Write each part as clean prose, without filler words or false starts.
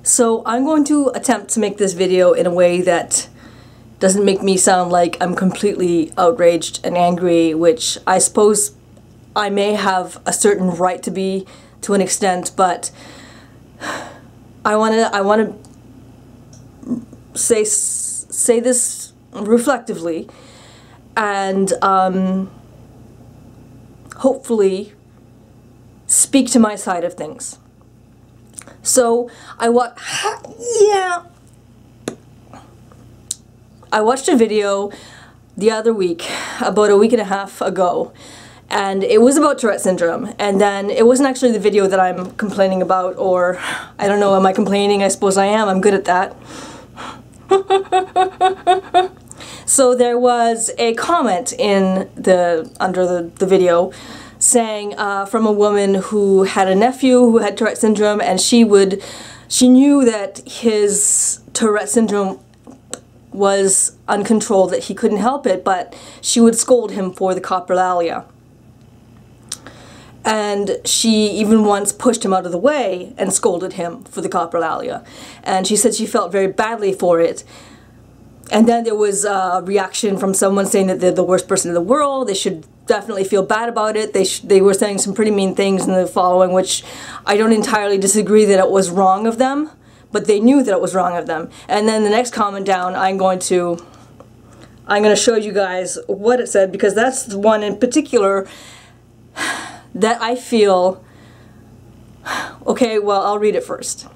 So I'm going to attempt to make this video in a way that doesn't make me sound like I'm completely outraged and angry, which I suppose I may have a certain right to be to an extent, but I want to say this reflectively and hopefully speak to my side of things. So I watched a video the other week, about a week and a half ago, and it was about Tourette syndrome. And then it wasn't actually the video that I'm complaining about, or I don't know, am I complaining? I suppose I am. I'm good at that. So there was a comment in under the video saying from a woman who had a nephew who had Tourette syndrome, and she knew that his Tourette syndrome was uncontrolled, that he couldn't help it, but she would scold him for the coprolalia. And she even once pushed him out of the way and scolded him for the coprolalia. And she said she felt very badly for it. And then there was a reaction from someone saying that they're the worst person in the world, they should definitely feel bad about it, they were saying some pretty mean things in the following, which I don't entirely disagree that it was wrong of them, but they knew that it was wrong of them. And then the next comment down, I'm going to show you guys what it said, because that's the one in particular that I feel, okay, well, I'll read it first.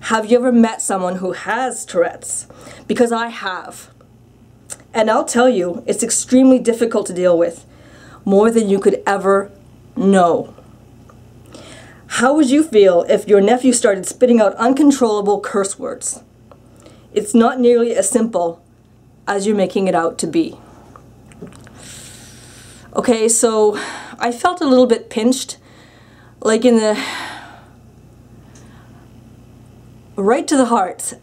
Have you ever met someone who has Tourette's? Because I have. And I'll tell you, it's extremely difficult to deal with. More than you could ever know. How would you feel if your nephew started spitting out uncontrollable curse words? It's not nearly as simple as you're making it out to be. Okay, so I felt a little bit pinched, like in the right to the heart.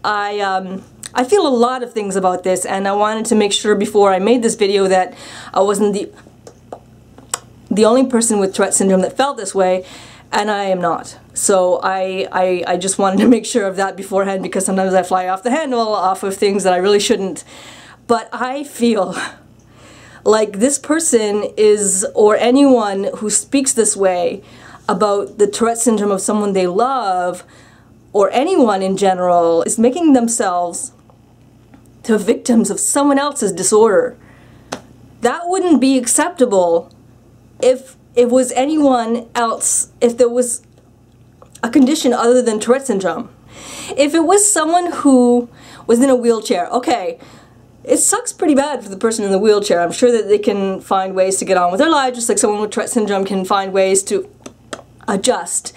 I feel a lot of things about this, and I wanted to make sure before I made this video that I wasn't the only person with Tourette syndrome that felt this way, and I am not. So I just wanted to make sure of that beforehand, because sometimes I fly off the handle off of things that I really shouldn't. But I feel like this person is, or anyone who speaks this way about the Tourette syndrome of someone they love, or anyone in general, is making themselves the victims of someone else's disorder. That wouldn't be acceptable if it was anyone else, if there was a condition other than Tourette syndrome. If it was someone who was in a wheelchair, okay, it sucks pretty bad for the person in the wheelchair. I'm sure that they can find ways to get on with their lives, just like someone with Tourette syndrome can find ways to adjust.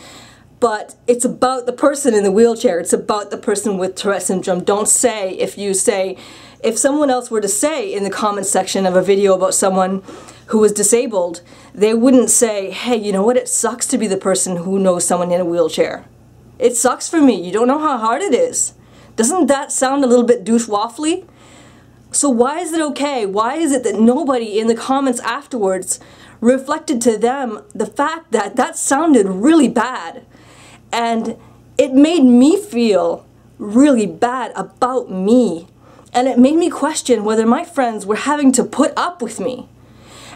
But it's about the person in the wheelchair. It's about the person with Tourette syndrome. Don't say, if someone else were to say in the comments section of a video about someone who was disabled, they wouldn't say, hey, you know what, it sucks to be the person who knows someone in a wheelchair. It sucks for me. You don't know how hard it is. Doesn't that sound a little bit douche-waffly? So why is it okay? Why is it that nobody in the comments afterwards reflected to them the fact that that sounded really bad? And it made me feel really bad about me. And it made me question whether my friends were having to put up with me.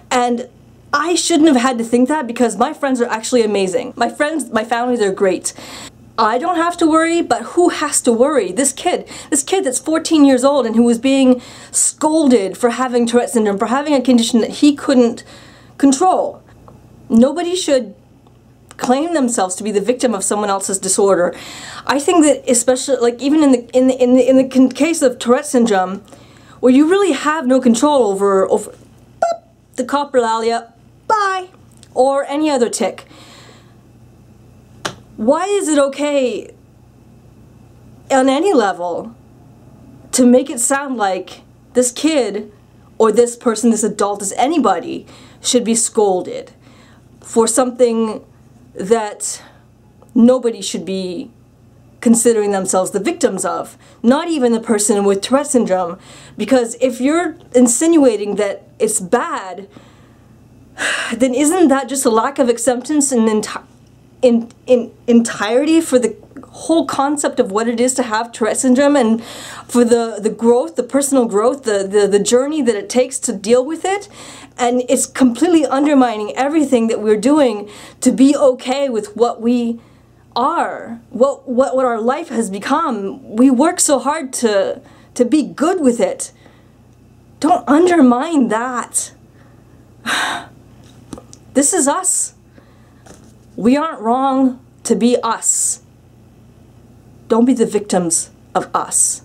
And I shouldn't have had to think that, because my friends are actually amazing. My friends, my family, they're great. I don't have to worry, but who has to worry? This kid that's 14 years old and who was being scolded for having Tourette syndrome, for having a condition that he couldn't control. Nobody should claim themselves to be the victim of someone else's disorder. I think that, especially like even in the case of Tourette syndrome, where you really have no control over the coprolalia, or any other tic. Why is it okay on any level to make it sound like this kid or this person, this adult, this anybody should be scolded for something that nobody should be considering themselves the victims of, not even the person with Tourette syndrome? Because if you're insinuating that it's bad, then isn't that just a lack of acceptance and in entirety for the whole concept of what it is to have Tourette syndrome, and for the growth, the personal growth, the journey that it takes to deal with it. And it's completely undermining everything that we're doing to be okay with what we are, what our life has become. We work so hard to be good with it. Don't undermine that. This is us. We aren't wrong to be us. Don't be the victims of us.